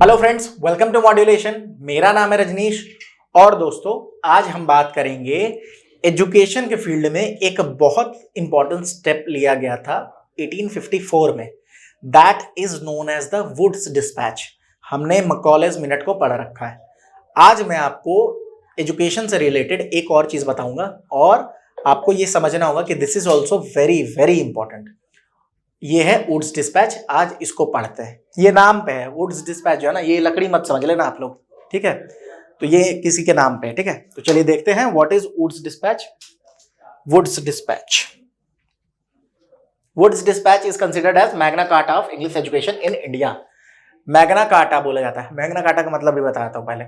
Hello friends, welcome to modulation. मेरा नाम है रजनीश और दोस्तों आज हम बात करेंगे एजुकेशन के फील्ड में एक बहुत इंपॉर्टेंट स्टेप लिया गया था 1854 में। That is known as the Wood's dispatch. हमने मैकॉलेज मिनट को पढ़ रखा है। आज मैं आपको एजुकेशन से रिलेटेड एक और चीज बताऊंगा और आपको ये समझना होगा कि this is also very very important. ये है वुड्स डिस्पैच। आज इसको पढ़ते हैं। ये नाम पे है वुड्स डिस्पैच, जो है ना, ये लकड़ी मत समझ लेना आप लोग, ठीक है। तो ये किसी के नाम पे है, ठीक है। तो चलिए देखते हैं what is Wood's dispatch. Wood's dispatch, Wood's dispatch is considered as Magna Carta of English education in India. Magna Carta बोला जाता है। मैग्ना कार्टा का मतलब भी बताता हूं पहले।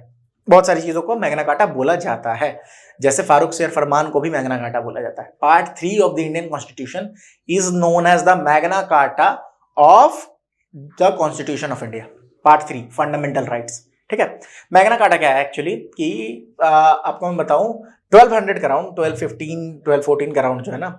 बहुत सारी चीजों को मैग्ना कार्टा बोला जाता है, जैसे फारूक शेर फरमान को भी मैग्ना कार्टा बोला जाता है। Part 3 of the Indian constitution is known as the Magna Carta of the constitution of India. Part 3 fundamental rights, ठीक है। मैग्ना कार्टा क्या है एक्चुअली कि आपको मैं बताऊं 1200 का राउंड, 1215 1214 का राउंड जो है ना,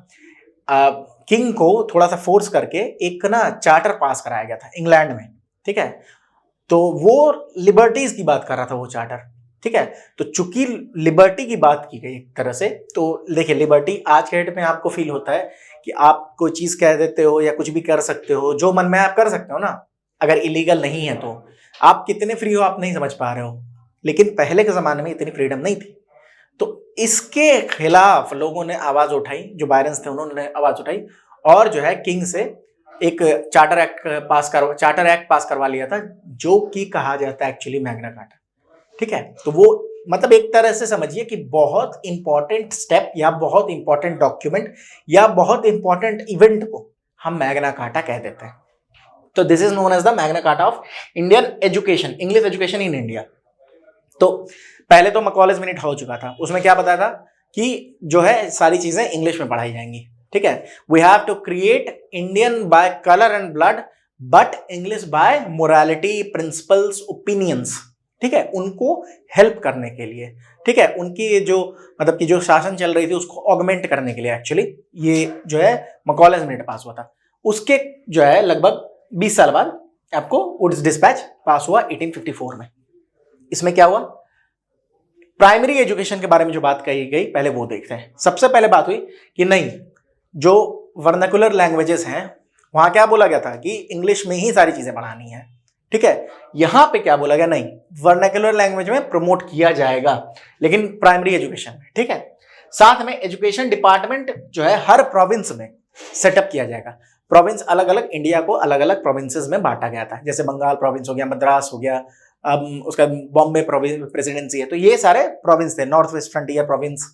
किंग को थोड़ा सा फोर्स करके एक ना चार्टर पास कराया गया था इंग्लैंड में, ठीक है। तो वो लिबर्टीज की बात कर रहा था वो चार्टर, ठीक है। तो चूंकि लिबर्टी की बात की गई एक तरह से, तो देखिए लिबर्टी आज के डेट में आपको फील होता है कि आप कोई चीज कह देते हो या कुछ भी कर सकते हो, जो मन में आप कर सकते हो ना, अगर इलीगल नहीं है तो। आप कितने फ्री हो आप नहीं समझ पा रहे हो, लेकिन पहले के जमाने में इतनी फ्रीडम नहीं थी। तो इसके खिलाफ लोगों ने आवाज उठाई, जो बायरन्स थे उन्होंने आवाज उठाई और जो है किंग से एक चार्टर एक्ट पास करवा लिया था, जो कि कहा जाता है एक्चुअली मैग्ना कार्टा, ठीक है। तो वो मतलब एक तरह से समझिए कि बहुत इंपॉर्टेंट स्टेप या बहुत इंपॉर्टेंट डॉक्यूमेंट या बहुत इंपॉर्टेंट इवेंट को हम मैग्ना कार्टा कह देते हैं। तो this is known as the Magna Carta of Indian education, English education in India. तो पहले तो मैकॉलेज मिनट हो चुका था, उसमें क्या बताया था कि जो है सारी चीजें इंग्लिश में पढ़ाई जाएंगी, ठीक है। We have to create Indian by colour and blood but English by morality, principles, opinions, ठीक है, उनको हेल्प करने के लिए, ठीक है। उनकी जो मतलब कि जो शासन चल रही थी उसको ऑगमेंट करने के लिए एक्चुअली ये जो है मैकॉलेज मिनट पास हुआ था। उसके जो है लगभग 20 साल बाद आपको वुड्स डिस्पैच पास हुआ 1854 में। इसमें क्या हुआ, प्राइमरी एजुकेशन के बारे में जो बात कही गई पहले वो देखते हैं। सबसे पहले बात हुई कि नहीं, जो वर्नाकुलर लैंग्वेजेस हैं वहां क्या बोला गया था कि इंग्लिश में ही सारी चीजें पढ़ानी है, ठीक है। यहां पे क्या बोला गया, नहीं, वर्नाकुलर लैंग्वेज में प्रमोट किया जाएगा लेकिन प्राइमरी एजुकेशन में, ठीक है। साथ में एजुकेशन डिपार्टमेंट जो है हर प्रोविंस में सेटअप किया जाएगा। प्रोविंस अलग अलग, इंडिया को अलग अलग प्रोविंसेस में बांटा गया था, जैसे बंगाल प्रोविंस हो गया, मद्रास हो गया, उसका बॉम्बे प्रेसिडेंसी है। तो ये सारे प्रोविंस थे, नॉर्थ वेस्ट फ्रंटियर प्रोविंस।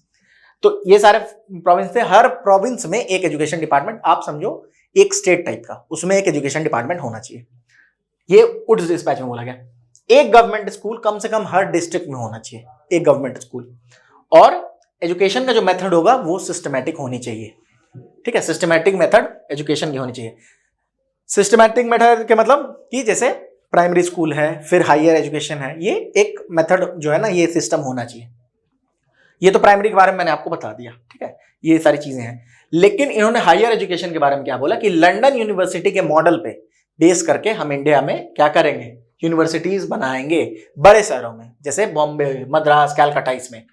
तो ये सारे प्रोविंस थे। हर प्रोविंस में एक एजुकेशन डिपार्टमेंट, आप समझो एक स्टेट टाइप का, उसमें एक एजुकेशन डिपार्टमेंट होना चाहिए। ये वुड्स डिस्पैच में बोला गया। एक गवर्नमेंट स्कूल कम से कम हर डिस्ट्रिक्ट में होना चाहिए, एक गवर्नमेंट स्कूल। और एजुकेशन का जो मेथड होगा वो सिस्टमैटिक होनी चाहिए, ठीक है। सिस्टमैटिक मेथड एजुकेशन की होनी चाहिए। सिस्टमैटिक मेथड के मतलब कि जैसे प्राइमरी स्कूल है, फिर हायर एजुकेशन है, ये एक मेथड जो है ना, ये सिस्टम होना चाहिए। ये तो प्राइमरी के बारे में मैंने आपको बता दिया, ठीक है, ये सारी चीजें हैं। लेकिन इन्होंने हायर एजुकेशन के बारे में क्या बोला कि लंदन यूनिवर्सिटी के मॉडल पे बेस करके हम इंडिया में क्या करेंगे, यूनिवर्सिटीज बनाएंगे बड़े शहरों में, जैसे बॉम्बे, मद्रास, कैलकाटा, इसमें।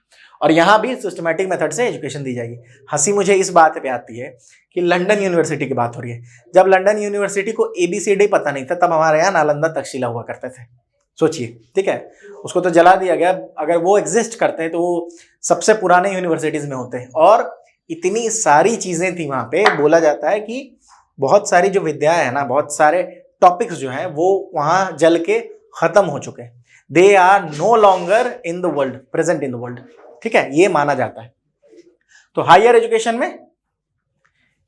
और यहां भी सिस्टमैटिक मेथड से एजुकेशन दी जाएगी। हंसी मुझे इस बात पे आती है कि लंदन यूनिवर्सिटी की बात हो रही है। जब लंदन यूनिवर्सिटी को ABCD पता नहीं था तब हमारे यहाँ नालंदा तक्षशिला हुआ करते थे, सोचिए, ठीक है। उसको तो जला दिया गया। अगर वो एग्जिस्ट करते हैं तो वो सबसे पुराने यूनिवर्सिटीज में होते हैं। और इतनी सारी चीजें थी वहां पे, बोला जाता है कि बहुत सारी जो विद्याएं है ना, बहुत सारे टॉपिक्स जो हैं वो वहां जल के खत्म हो चुके हैं। They are no longer in the world, present in the world, ठीक है, ये माना जाता है। तो हायर एजुकेशन में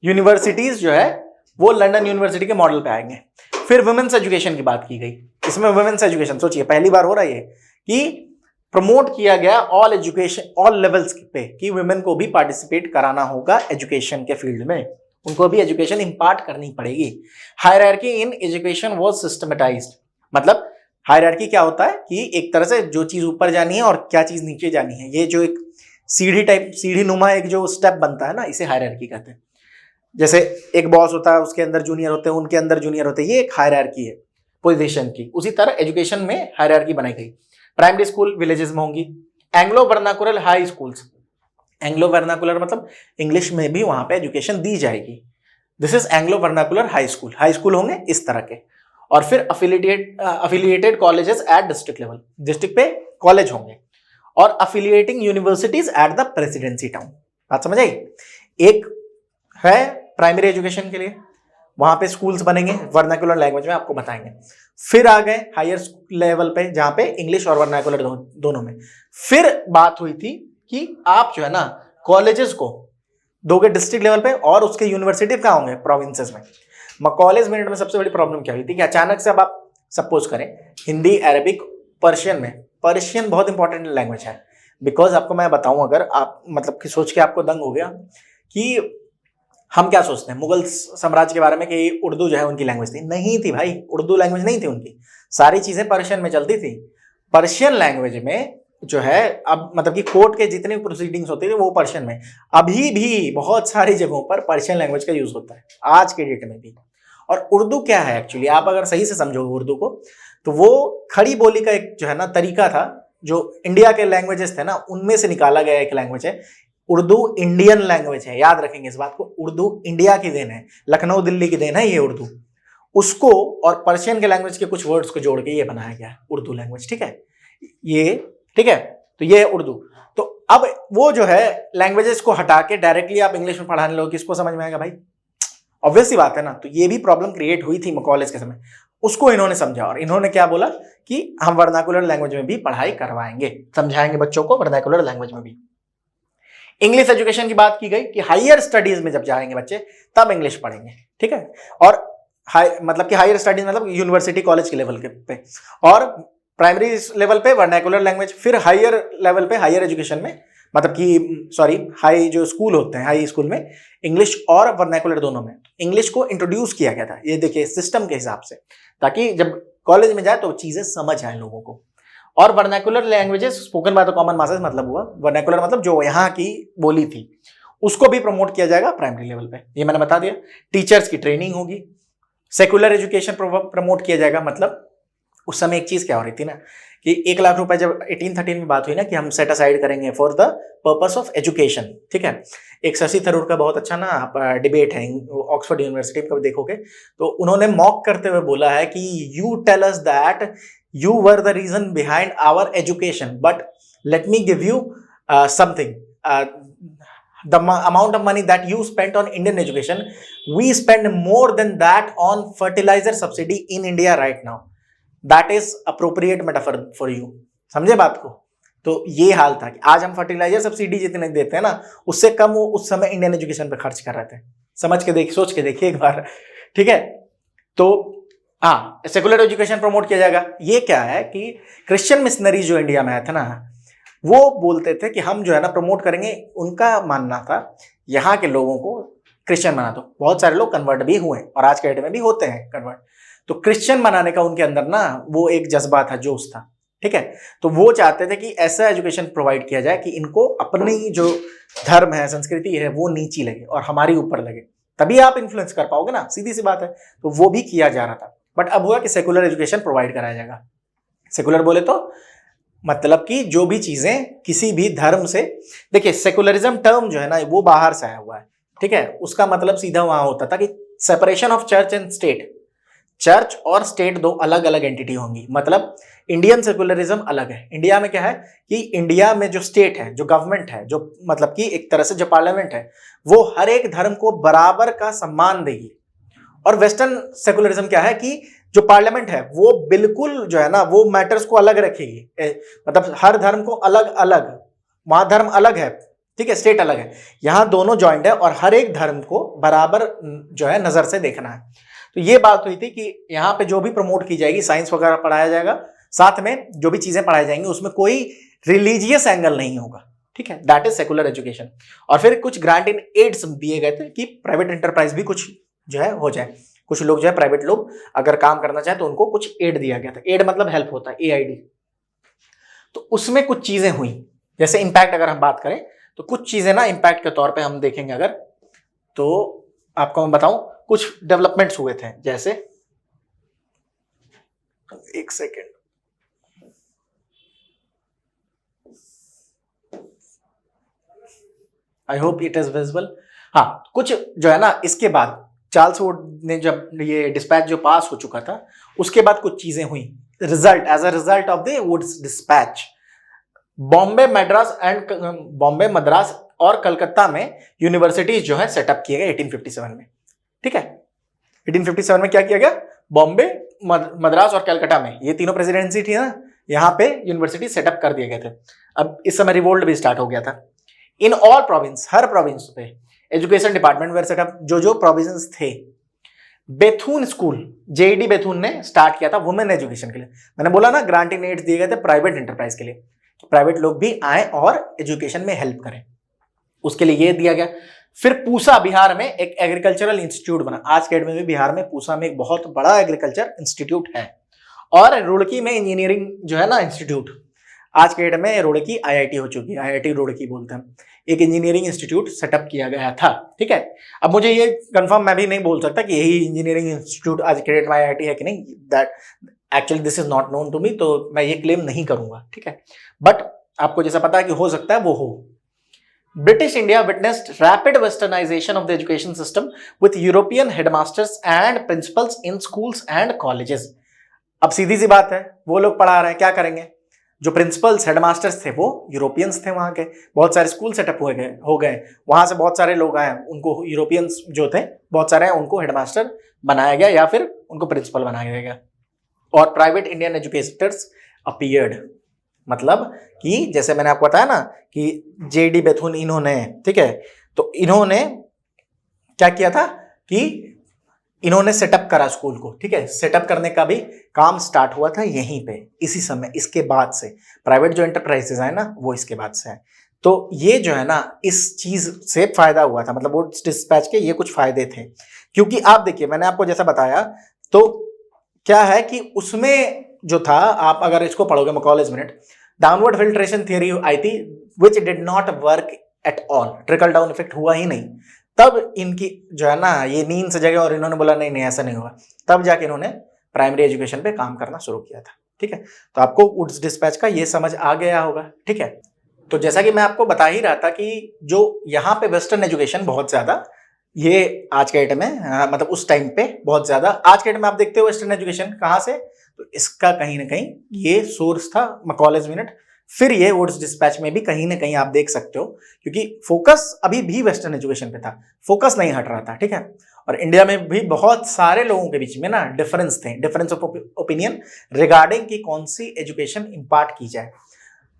यूनिवर्सिटीज जो है वो लंदन यूनिवर्सिटी के मॉडल पे आएंगे। फिर वुमेन्स एजुकेशन की बात की गई। इसमें वुमेन्स एजुकेशन, सोचिए पहली बार हो रहा है कि प्रमोट किया गया ऑल एजुकेशन, ऑल लेवल्स पे, कि वुमेन को भी पार्टिसिपेट कराना होगा एजुकेशन के फील्ड में, उनको भी एजुकेशन इंपार्ट करनी पड़ेगी। Hierarchy in education was systematised. मतलब हायरार्की क्या होता है कि एक तरह से जो चीज ऊपर जानी है और क्या चीज नीचे जानी है, ये जो एक सीढ़ी टाइप, सीढ़ी नुमा एक जो स्टेप बनता है ना, इसे हायरार्की कहते हैं। जैसे एक बॉस होता है, उसके अंदर जूनियर होते हैं, उनके अंदर जूनियर होते हैं, ये एक हायरार्की है। पोजीशन की, उसी तरह एजुकेशन में हायरार्की बनाई गई। प्राइमरी स्कूल विलेजेस में होंगी। Anglo vernacular high schools, Anglo vernacular मतलब इंग्लिश में भी वहां पे एजुकेशन दी जाएगी। This is Anglo vernacular high school, high school होंगे इस तरह के। और फिर affiliated colleges at district level, district पे कॉलेज होंगे। और affiliating universities at the presidency town. बात समझ आई? एक है प्राइमरी एजुकेशन के लिए, वहां पे स्कूल्स बनेंगे वर्नाकुलर लैंग्वेज में, आपको बताएंगे। फिर आ गए हायर लेवल पे, जहां पे इंग्लिश और वर्नाकुलर दोनों में। फिर बात हुई थी कि आप जो है ना कॉलेजेस को दोगे डिस्ट्रिक्ट लेवल पे, और उसके यूनिवर्सिटी कहाँ होंगे? प्रोविंसेस में। कॉलेज मिनट में सबसे बड़ी प्रॉब्लम क्या हुई थी कि अचानक से अब आप सपोज करें हिंदी, अरबिक, पर्शियन में, पर्शियन बहुत इंपॉर्टेंट लैंग्वेज है। बिकॉज आपको मैं बताऊं, अगर आप मतलब कि सोच के आपको दंग हो गया कि हम क्या सोचते हैं मुगल साम्राज्य के बारे में कि उर्दू जो है उनकी लैंग्वेज थी। नहीं थी भाई, उर्दू लैंग्वेज नहीं थी उनकी, सारी चीजें पर्शियन में चलती थी। पर्शियन लैंग्वेज में जो है अब मतलब कि कोर्ट के जितने प्रोसीडिंग्स होते थे वो पर्शियन में। अभी भी बहुत सारी जगहों पर पर्शियन लैंग्वेज का यूज होता है आज के डेट में भी। और उर्दू क्या है एक्चुअली, आप अगर सही से समझोगे उर्दू को, तो वो खड़ी बोली का एक जो है ना तरीका था, जो इंडिया के लैंग्वेजेस थे ना उनमें से निकाला गया एक लैंग्वेज है। उर्दू इंडियन लैंग्वेज है, याद रखेंगे इस बात को। उर्दू इंडिया की देन है, लखनऊ दिल्ली की देन है ये उर्दू। उसको और पर्शियन के लैंग्वेज के कुछ वर्ड्स को जोड़ के ये बनाया गया है उर्दू लैंग्वेज, ठीक है ये, ठीक है। तो ये है उर्दू। तो अब वो जो है लैंग्वेजेस को हटा के डायरेक्टली आप इंग्लिश में पढ़ाने लोगे, किसको समझ में आएगा भाई? ऑब्वियस सी बात है ना। तो ये भी प्रॉब्लम क्रिएट हुई थी कॉलेज के समय, उसको इन्होंने समझा और इन्होंने क्या बोला कि हम वर्नाकुलर लैंग्वेज में भी पढ़ाई करवाएंगे, समझाएंगे बच्चों को वर्नाकुलर लैंग्वेज में भी। इंग्लिश एजुकेशन की बात की गई कि हायर स्टडीज में जब जाएंगे बच्चे तब इंग्लिश पढ़ेंगे, ठीक है। और मतलब कि हायर स्टडीज मतलब यूनिवर्सिटी कॉलेज के लेवल के पे, और प्राइमरी लेवल पे वर्नाकुलर लैंग्वेज, फिर हायर लेवल पे हायर एजुकेशन में मतलब कि सॉरी हाई जो स्कूल होते हैं, हाई स्कूल में इंग्लिश और वर्नाकुलर दोनों में इंग्लिश को इंट्रोड्यूस किया गया था। ये देखिए सिस्टम के हिसाब से, ताकि जब कॉलेज में जाए तो चीजें समझ आए लोगों को। और vernacular languages spoken by the common masses मतलब हुआ, वर्नाकुलर मतलब जो यहाँ की बोली थी उसको भी प्रमोट किया जाएगा प्राइमरी लेवल पे, ये मैंने बता दिया। टीचर्स की ट्रेनिंग होगी, सेकुलर एजुकेशन प्रमोट किया जाएगा। मतलब उस समय एक चीज क्या हो रही थी ना कि 1 लाख रुपए जब 1813 में बात हुई ना कि हम सेट असाइड करेंगे for the purpose of education, ठीक है। एक शशि थरूर का बहुत अच्छा ना डिबेट है ऑक्सफोर्ड यूनिवर्सिटी में, कभी देखोगे तो उन्होंने मॉक करते हुए बोला है कि you tell us that you were the reason behind our education, but let me give you something. The amount of money that you spent on Indian education, we spend more than that on fertilizer subsidy in India right now. That is appropriate metaphor for you. समझे बात को? तो ये हाल था कि आज हम fertiliser subsidy जितने देते हैं ना उससे कम वो उस समय इंडियन एजुकेशन पे खर्च कर रहे थे। समझ के देखिए, सोच के देखिए एक बार, ठीक है। तो हाँ, सेकुलर एजुकेशन प्रमोट किया जाएगा। ये क्या है कि क्रिश्चियन मिशनरी जो इंडिया में आए थे ना, वो बोलते थे कि हम जो है ना प्रमोट करेंगे। उनका मानना था यहाँ के लोगों को क्रिश्चियन बना दो। बहुत सारे लोग कन्वर्ट भी हुए और आज के डेट में भी होते हैं कन्वर्ट। तो क्रिश्चियन बनाने का उनके अंदर ना वो एक जज्बा था, जोश था, ठीक है। तो वो चाहते थे कि ऐसा एजुकेशन प्रोवाइड किया जाए कि इनको अपनी जो धर्म है, संस्कृति है, वो नीची लगे और हमारी ऊपर लगे, तभी आप इन्फ्लुएंस कर पाओगे ना, सीधी सी बात है। तो वो भी किया जा रहा था। बट अब हुआ कि सेकुलर एजुकेशन प्रोवाइड कराया जाएगा। सेकुलर बोले तो मतलब कि जो भी चीजें किसी भी धर्म से, देखिए सेकुलरिज्म टर्म जो है ना वो बाहर से आया हुआ है, ठीक है। उसका मतलब सीधा वहां होता था कि separation of church and state. Church और स्टेट दो अलग अलग एंटिटी होंगी। मतलब इंडियन सेकुलरिज्म अलग है। इंडिया में क्या है कि इंडिया में जो स्टेट है, जो गवर्नमेंट है, जो मतलब कि एक तरह से जो पार्लियामेंट है, वो हर एक धर्म को बराबर का सम्मान देगी। और वेस्टर्न सेकुलरिज्म क्या है कि जो पार्लियामेंट है वो बिल्कुल जो है ना वो मैटर्स को अलग रखेगी। मतलब हर धर्म को अलग अलग, वहां धर्म अलग है, ठीक है, स्टेट अलग है, यहाँ दोनों ज्वाइंट है और हर एक धर्म को बराबर जो है नजर से देखना है। तो ये बात हुई थी कि यहाँ पे जो भी प्रमोट की जाएगी, साइंस वगैरह पढ़ाया जाएगा, साथ में जो भी चीजें पढ़ाई जाएंगी उसमें कोई रिलीजियस एंगल नहीं होगा, ठीक है। That is secular education. और फिर कुछ ग्रांट इन एड्स दिए गए थे कि प्राइवेट एंटरप्राइज भी कुछ जो है हो जाए। कुछ लोग जो है प्राइवेट लोग अगर काम करना चाहे तो उनको कुछ एड दिया गया था। एड मतलब हेल्प होता है, AID। तो उसमें कुछ चीजें हुई, जैसे इंपैक्ट अगर हम बात करें तो कुछ चीजें ना इंपैक्ट के तौर पे हम देखेंगे अगर, तो आपको मैं बताऊं कुछ डेवलपमेंट्स हुए थे। जैसे एक second, I hope it is visible. हाँ, कुछ जो है ना इसके बाद चार्ल्स वुड ने जब ये डिस्पैच जो पास हो चुका था उसके बाद कुछ चीजें हुई। Result, as a result of the Wood's dispatch, Bombay Madras और कलकत्ता में यूनिवर्सिटीज जो है सेटअप किए गए 1857 में। ठीक है, 1857 में क्या किया गया, बॉम्बे, मद्रास और कलकत्ता में, ये तीनों प्रेसिडेंसी थी ना, यहाँ पे यूनिवर्सिटी सेटअप कर दिए गए थे। अब इस समय रिवोल्ट भी स्टार्ट हो गया था। In all province, her province पे एजुकेशन डिपार्टमेंट वेयर सेटअप, जो प्रोविंस थे। बेथुन स्कूल, जेईडी बेथुन ने स्टार्ट किया था वुमेन एजुकेशन के लिए। मैंने बोला ना ग्रांट इन एड्स दिए गए थे प्राइवेट एंटरप्राइज के लिए, प्राइवेट लोग भी आए और एजुकेशन में हेल्प करें, उसके लिए ये दिया गया। फिर पूसा, बिहार में एक एग्रीकल्चरल इंस्टीट्यूट बना। आज के डेट में भी बिहार में पूसा में एक बहुत बड़ा एग्रीकल्चर इंस्टीट्यूट है। और रुड़की में इंजीनियरिंग जो है ना इंस्टीट्यूट, आज के डेट में रुड़की आईआईटी हो चुकी है, आईआईटी रुड़की बोलते हैं। एक इंजीनियरिंग इंस्टीट्यूट सेटअप किया गया था। ठीक है, अब मुझे ये कंफर्म मैं भी नहीं बोल सकता कि यही इंजीनियरिंग इंस्टीट्यूट आज के डेट में आईआईटी है कि नहीं, that actually this is not known to me, तो मैं ये क्लेम नहीं करूंगा। ठीक है, बट आपको जैसा पता है कि हो सकता है वो हो। British India witnessed rapid westernization of the education system with European headmasters and principals in schools and colleges. अब सीधी सी बात है, वो लोग पढ़ा रहे हैं, क्या करेंगे, जो प्रिंसिपल्स हेडमास्टर्स थे वो यूरोपियंस थे, वहां के बहुत सारे स्कूल सेटअप हो गए, वहां से बहुत सारे लोग आए, उनको यूरोपियंस जो थे बहुत सारे, उनको हेडमास्टर बनाया गया या फिर उनको प्रिंसिपल बनाया गया। और प्राइवेट इंडियन एजुकेटर्स अपीयर्ड, मतलब कि जैसे मैंने आपको बताया ना कि जेडी बेथुन इन्होंने, ठीक है, तो इन्होंने क्या किया था कि इन्होंने सेटअप करा स्कूल को। ठीक है, सेटअप करने का भी काम स्टार्ट हुआ था यहीं पे, इसी समय, इसके बाद से प्राइवेट जो एंटरप्राइजेस है ना वो इसके बाद से है। तो ये जो है ना इस चीज से फायदा हुआ था, मतलब वो डिस्पैच के ये कुछ फायदे थे। क्योंकि आप देखिए मैंने आपको जैसा बताया, तो क्या है कि उसमें जो था, आप अगर इसको पढ़ोगे Macaulay's minute, downward filtration theory आई थी which did not work at all, trickle down effect हुआ ही नहीं। तब इनकी जो है ना ये नींद से जगह और इन्होंने बोला नहीं नहीं ऐसा नहीं होगा, तब जाके इन्होंने प्राइमरी एजुकेशन पे काम करना शुरू किया था। ठीक है, तो आपको वुड्स डिस्पैच का ये समझ आ गया होगा। ठीक है, तो जैसा कि मैं आपको बता ही रहा था कि जो यहाँ पे वेस्टर्न एजुकेशन बहुत ज्यादा, ये आज के डेट में मतलब उस टाइम पे बहुत ज्यादा, आज के डेट में आप देखते हो वेस्टर्न एजुकेशन कहाँ से, तो इसका कहीं ना कहीं ये सोर्स था मैकॉलेज मिनट। फिर ये वुड्स डिस्पैच में भी कहीं ना कहीं आप देख सकते हो, क्योंकि फोकस अभी भी वेस्टर्न एजुकेशन पे था, फोकस नहीं हट रहा था। ठीक है, और इंडिया में भी बहुत सारे लोगों के बीच में ना डिफरेंस थे, डिफरेंस ऑफ ओपिनियन रिगार्डिंग कि कौन सी एजुकेशन इम्पार्ट की जाए।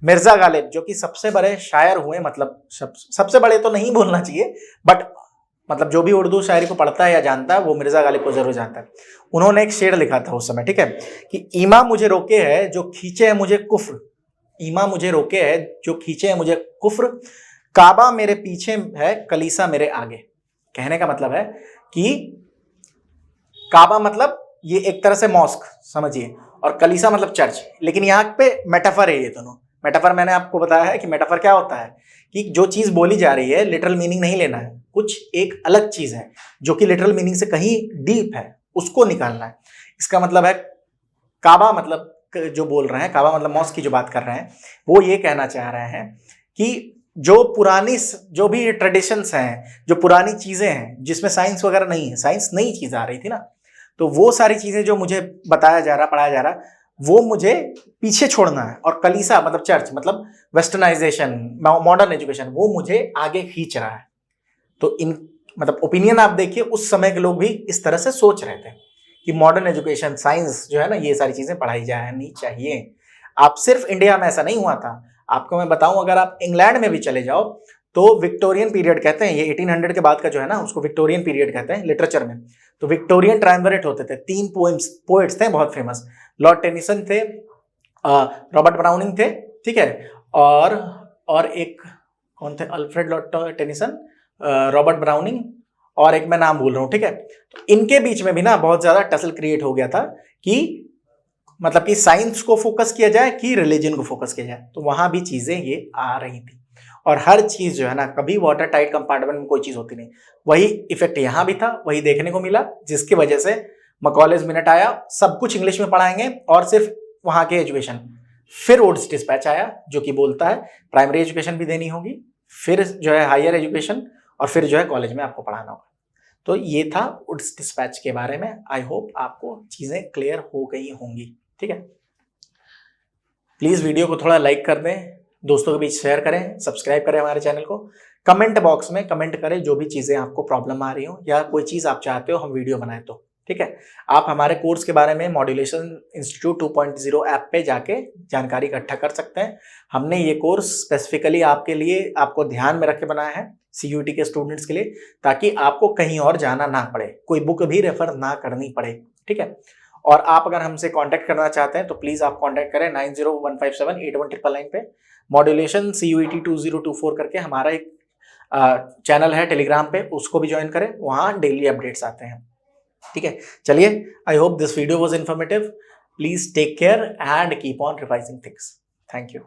मिर्जा गालिब जो कि सबसे बड़े शायर हुए, मतलब सबसे बड़े तो नहीं बोलना चाहिए, बट मतलब जो भी उर्दू शायरी को पढ़ता है या जानता है वो मिर्जा गालिब को जरूर जानता है। उन्होंने एक शेर लिखा था उस समय, ठीक है, कि ईमा मुझे रोके है जो खींचे है मुझे कुफ्र, ईमा मुझे रोके है जो खींचे है मुझे कुफ्र, काबा मेरे पीछे है कलीसा मेरे आगे। कहने का मतलब है कि काबा मतलब ये एक तरह से मॉस्क समझिए, और कलीसा मतलब चर्च, लेकिन यहाँ पे मेटाफर है ये दोनों। मेटाफर मैंने आपको बताया है कि मेटाफर क्या होता है, कि जो चीज बोली जा रही है लिटरल मीनिंग नहीं लेना है, कुछ एक अलग चीज है जो कि लिटरल मीनिंग से कहीं डीप है, उसको निकालना है। इसका मतलब है काबा मतलब जो बोल रहे हैं, काबा मतलब मॉस्क की जो बात कर रहे हैं, वो ये कहना चाह रहे हैं कि जो पुरानी जो भी ट्रेडिशंस हैं, जो पुरानी चीजें हैं जिसमें साइंस वगैरह नहीं है, साइंस नई चीज आ रही थी ना, तो वो सारी चीजें जो मुझे बताया जा रहा, पढ़ाया जा रहा, वो मुझे पीछे छोड़ना है। और कलीसा मतलब चर्च, मतलब वेस्टर्नाइजेशन, मॉडर्न एजुकेशन, वो मुझे आगे खींच रहा है। तो इन मतलब ओपिनियन आप देखिए, उस समय के लोग भी इस तरह से सोच रहे थे कि मॉडर्न एजुकेशन, साइंस जो है ना, ये सारी चीजें पढ़ाई जानी चाहिए। आप सिर्फ इंडिया में ऐसा नहीं हुआ था, आपको मैं बताऊं, अगर आप इंग्लैंड में भी चले जाओ तो विक्टोरियन पीरियड कहते हैं, ये 1800 के बाद का जो है ना उसको विक्टोरियन पीरियड कहते हैं लिटरेचर में। तो विक्टोरियन ट्रायम्विरेट होते थे, 3 पोएट्स थे बहुत फेमस, लॉर्ड टेनिसन थे, रॉबर्ट ब्राउनिंग थे, ठीक है, और एक कौन थे, Alfred Lord Tennyson, Robert browning, और एक मैं नाम भूल रहा हूँ, ठीक है। तो इनके बीच में भी ना बहुत ज्यादा टसल क्रिएट हो गया था कि मतलब कि साइंस को फोकस किया जाए कि रिलीजन को फोकस किया जाए, तो वहां भी चीजें ये आ रही थी। और हर चीज जो है ना, कभी वाटर टाइट कंपार्टमेंट में कोई चीज होती नहीं, वही इफेक्ट यहाँ भी था, वही देखने को मिला, जिसकी वजह से मकॉलेज मिनट आया, सब कुछ इंग्लिश में पढ़ाएंगे और सिर्फ वहां के एजुकेशन। फिर वुड्स डिस्पैच आया जो कि बोलता है प्राइमरी एजुकेशन भी देनी होगी, फिर जो है हायर एजुकेशन, और फिर जो है कॉलेज में आपको पढ़ाना होगा। तो ये था वुड्स डिस्पैच के बारे में। आई होप आपको चीजें क्लियर हो गई होंगी। ठीक है, प्लीज वीडियो को थोड़ा लाइक कर दें, दोस्तों के बीच शेयर करें, सब्सक्राइब करें हमारे चैनल को। कमेंट बॉक्स में कमेंट करें जो भी चीजें आपको प्रॉब्लम आ रही हो या कोई चीज आप चाहते हो हम वीडियो बनाए तो। ठीक है, आप हमारे कोर्स के बारे में मॉड्यूलेशन इंस्टीट्यूट 2.0 ऐप पे जाके जानकारी इकट्ठा कर सकते हैं। हमने ये कोर्स स्पेसिफिकली आपके लिए, आपको ध्यान में रख के बनाया है, CUET के स्टूडेंट्स के लिए, ताकि आपको कहीं और जाना ना पड़े, कोई बुक भी रेफर ना करनी पड़े। ठीक है, और आप अगर हमसे कांटेक्ट करना चाहते हैं तो प्लीज आप कांटेक्ट करें 9015781999 पे। मॉड्यूलेशन CUET 2024 करके हमारा एक चैनल है टेलीग्राम पे, उसको भी ज्वाइन करें, वहां डेली अपडेट्स आते हैं। ठीक है, चलिए, I hope this video was informative. Please take care and keep on revising things. Thank you.